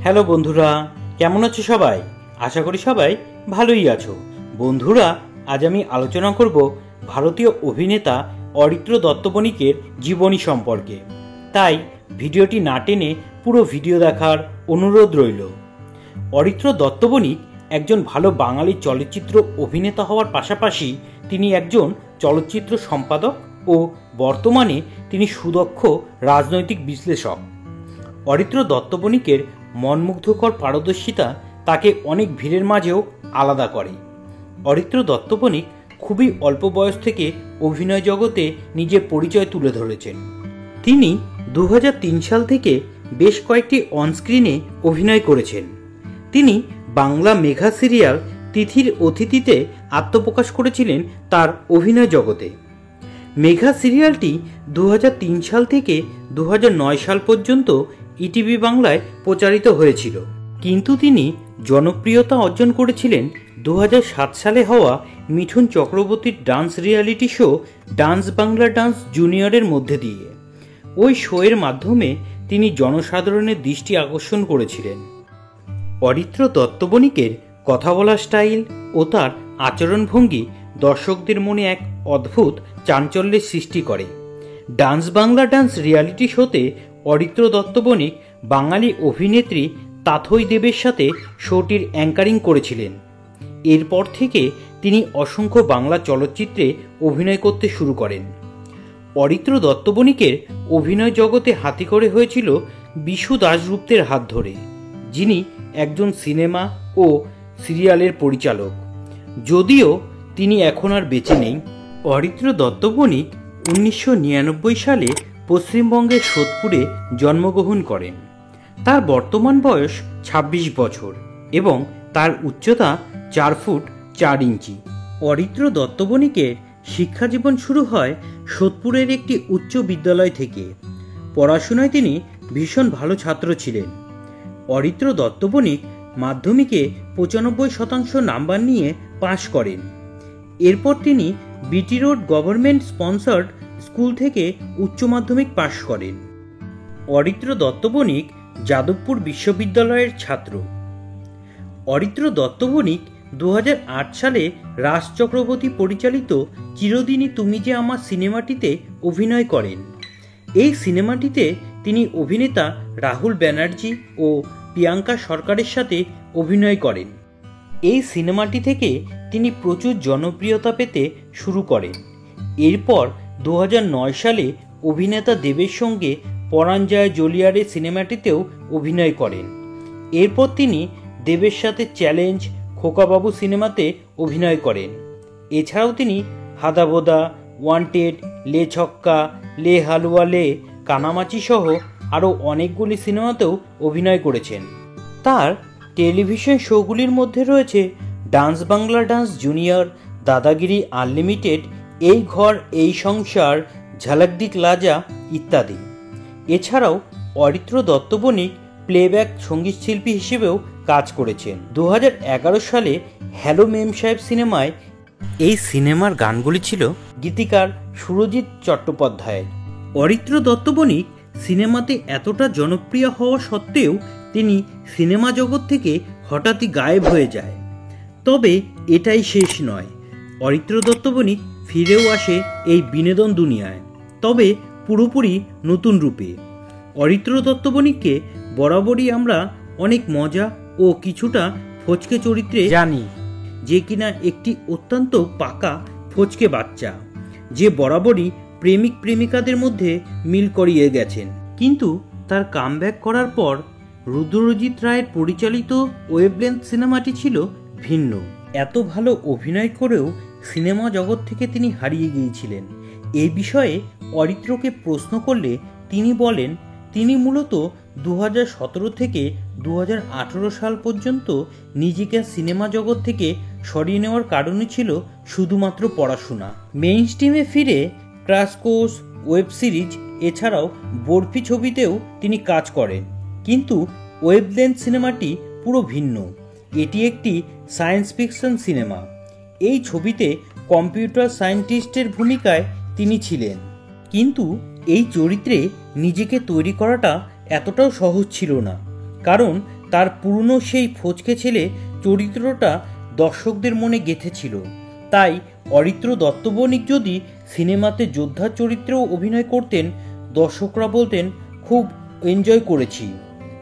Hello বন্ধুরা, কেমন আছো সবাই? আশা করি সবাই ভালোই আছো। বন্ধুরা, আজ আমি আলোচনা করব ভারতীয় অভিনেতা অরিত্র দত্ত বণিকের জীবনী সম্পর্কে। তাই ভিডিওটি না টেনে পুরো ভিডিও দেখার অনুরোধ রইল। অরিত্র দত্ত বণিক একজন ভালো বাঙালি চলচ্চিত্র অভিনেতা হওয়ার পাশাপাশি তিনি একজন চলচ্চিত্র সম্পাদক ও বর্তমানে তিনি সুদক্ষ রাজনৈতিক বিশ্লেষক। অরিত্র দত্ত বণিকের মনমুগ্ধকর পারদর্শিতা তাকে অনেক ভিড়ের মাঝেও আলাদা করে। অরিত্র দত্ত বণিক খুবই অল্প বয়স থেকে অভিনয় জগতে নিজের পরিচয় তুলে ধরেছেন। তিনি 2003 সাল থেকে বেশ কয়েকটি অনস্ক্রিনে অভিনয় করেছেন। তিনি বাংলা মেঘা সিরিয়াল তিথির অতিথিতে আত্মপ্রকাশ করেছিলেন তার অভিনয় জগতে। মেঘা সিরিয়ালটি 2003 সাল থেকে 2009 সাল পর্যন্ত ইটিভি বাংলায় প্রচারিত হয়েছিল, কিন্তু তিনি জনপ্রিয়তা অর্জন করেছিলেন 2007 সালে হওয়া মিঠুন চক্রবর্তীর dance reality show dance Bangla dance জুনিয়রের মধ্যে দিয়ে। ওই শোয়ের মাধ্যমে তিনি জনসাধারণের দৃষ্টি আকর্ষণ করেছিলেন। অরিত্র দত্ত বণিকের কথা বলার স্টাইল ও তার আচরণভঙ্গি দর্শকদের মনে এক অদ্ভুত চাঞ্চল্যের সৃষ্টি করে। ডান্স বাংলা ডান্স রিয়ালিটি শোতে অরিত্র দত্ত বণিক বাঙালি অভিনেত্রী তাথই দেবের সাথে শোটির অ্যাঙ্কারিং করেছিলেন। এরপর থেকে তিনি অসংখ্য বাংলা চলচ্চিত্রে অভিনয় করতে শুরু করেন। অরিত্র দত্ত বণিকের অভিনয় জগতে হাতেখড়ি হয়েছিল বিশু দাশগুপ্তের হাত ধরে, যিনি একজন সিনেমা ও সিরিয়ালের পরিচালক, যদিও তিনি এখন আর বেঁচে নেই। অরিত্র দত্ত বণিক 1999 সালে পশ্চিমবঙ্গের সোদপুরে জন্মগ্রহণ করেন। তার বর্তমান বয়স 26 বছর এবং তার উচ্চতা 4 ফুট 4 ইঞ্চি। অরিত্র দত্ত বণিকের শিক্ষাজীবন শুরু হয় সোদপুরের একটি উচ্চ বিদ্যালয় থেকে। পড়াশোনায় তিনি ভীষণ ভালো ছাত্র ছিলেন। অরিত্র দত্ত বণিক মাধ্যমিকে 95% নাম্বার নিয়ে পাশ করেন। এরপর তিনি BT road government sponsored school থেকে উচ্চ মাধ্যমিক পাশ করেন। অরিত্র দত্ত বণিক যাদবপুর বিশ্ববিদ্যালয়ের ছাত্র। অরিত্র দত্ত বণিক 2008 সালে রাজ চক্রবর্তী পরিচালিত চিরদিনই তুমি যে আমার সিনেমাটিতে অভিনয় করেন। এই সিনেমাটিতে তিনি অভিনেতা রাহুল ব্যানার্জি ও প্রিয়াঙ্কা সরকারের সাথে অভিনয় করেন। এই সিনেমাটি থেকে তিনি প্রচুর জনপ্রিয়তা পেতে শুরু করেন। এরপর 2009 সালে অভিনেতা দেবের সঙ্গে পরাণ যায় জলিয়ারে সিনেমাটিতেও অভিনয় করেন। এরপর তিনি দেবের সাথে চ্যালেঞ্জ, খোকাবাবু সিনেমাতে অভিনয় করেন। এছাড়াও তিনি হাদাবোদা, ওয়ান্টেড, লে ছক্কা, লে হালুয়া লে, কানামাচি সহ আরও অনেকগুলি সিনেমাতেও অভিনয় করেছেন। তার টেলিভিশন শোগুলির মধ্যে রয়েছে ডান্স বাংলা ডান্স জুনিয়র, দাদাগিরি আনলিমিটেড, এই ঘর এই সংসার, ঝলক দিখলা যা ইত্যাদি। এছাড়াও অরিত্র দত্ত বণিক প্লেব্যাক সঙ্গীতশিল্পী হিসেবেও কাজ করেছেন। 2011 সালে হ্যালো মেম সাহেব সিনেমায় এই সিনেমার গানগুলি ছিল গীতিকার সুরজিৎ চট্টোপাধ্যায়ের। অরিত্র দত্ত বণিক সিনেমাতে এতটা জনপ্রিয় হওয়া সত্ত্বেও তিনি সিনেমা জগৎ থেকে হঠাৎই গায়েব হয়ে যায়। তবে এটাই শেষ নয়, অরিত্র দত্ত বণিক ফিরেও আসে এই বিনোদন দুনিয়ায়, তবে পুরোপুরি নতুন রূপে। অরিত্র দত্ত বণিককে বরাবরই আমরা অনেক মজা ও কিছুটা ফচকে চরিত্রে জানি, যে কিনা একটি অত্যন্ত পাকা ফচকে বাচ্চা, যে বরাবরই প্রেমিক প্রেমিকাদের মধ্যে মিল করিয়ে গেছেন। কিন্তু তার কামব্যাক করার পর রুদ্রজিৎ রায়ের পরিচালিত ওয়েভলেন্থ সিনেমাটি ছিল ভিন্ন। এত ভালো অভিনয় করেও সিনেমা জগৎ থেকে তিনি হারিয়ে গিয়েছিলেন। এই বিষয়ে অরিত্রকে প্রশ্ন করলে তিনি বলেন, তিনি মূলত 2017 থেকে 2018 সাল পর্যন্ত নিজেকে সিনেমা জগৎ থেকে সরিয়ে নেওয়ার কারণই ছিল শুধুমাত্র পড়াশোনা। মেইন স্ট্রিমে ফিরে ক্র্যাশ কোর্স, ওয়েব সিরিজ এছাড়াও বরফি ছবিতেও তিনি কাজ করেন। কিন্তু ওয়েভলেন্থ সিনেমাটি পুরো ভিন্ন। এটি একটি সায়েন্স ফিকশন সিনেমা। এই ছবিতে কম্পিউটার সায়েন্টিস্টের ভূমিকায় তিনি ছিলেন, কিন্তু এই চরিত্রে নিজেকে তৈরি করাটা এতটাও সহজ ছিল না, কারণ তার পুরনো সেই ফচকে ছেলে চরিত্রটা দর্শকদের মনে গেঁথেছিল। তাই অরিত্র দত্ত বণিক যদি সিনেমাতে যোদ্ধার চরিত্রেও অভিনয় করতেন, দর্শকরা বলতেন খুব এনজয় করেছি।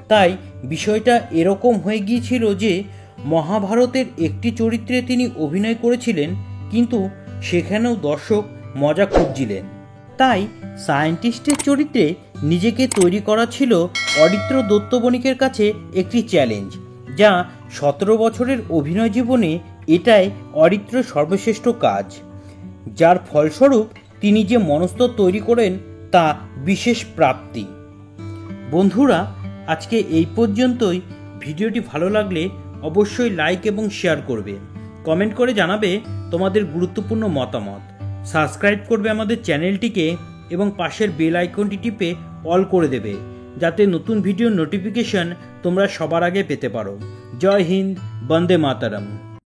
তাই বিষয়টা এরকম হয়ে গিয়েছিল যে মহাভারতের একটি চরিত্রে তিনি অভিনয় করেছিলেন, কিন্তু সেখানেও দর্শক মজা খুঁজছিলেন। তাই সায়েন্টিস্টের চরিত্রে নিজেকে তৈরি করা ছিল অরিত্র দত্ত বণিকের কাছে একটি চ্যালেঞ্জ, যা 17 বছরের অভিনয় জীবনে এটাই অরিত্র সর্বশ্রেষ্ঠ কাজ, যার ফলস্বরূপ তিনি যে মনস্তর তৈরি করেন তা বিশেষ প্রাপ্তি। বন্ধুরা, আজকে এই পর্যন্তই। ভিডিওটি ভালো লাগলে অবশ্যই লাইক এবং শেয়ার করবে, কমেন্ট করে জানাবে তোমাদের গুরুত্বপূর্ণ মতামত, সাবস্ক্রাইব করবে আমাদের চ্যানেলটিকে এবং পাশের বেল আইকনটি টিপে অল করে দেবে, যাতে নতুন ভিডিওর নোটিফিকেশন তোমরা সবার আগে পেতে পারো। জয় হিন্দ, বন্দে মাতরম।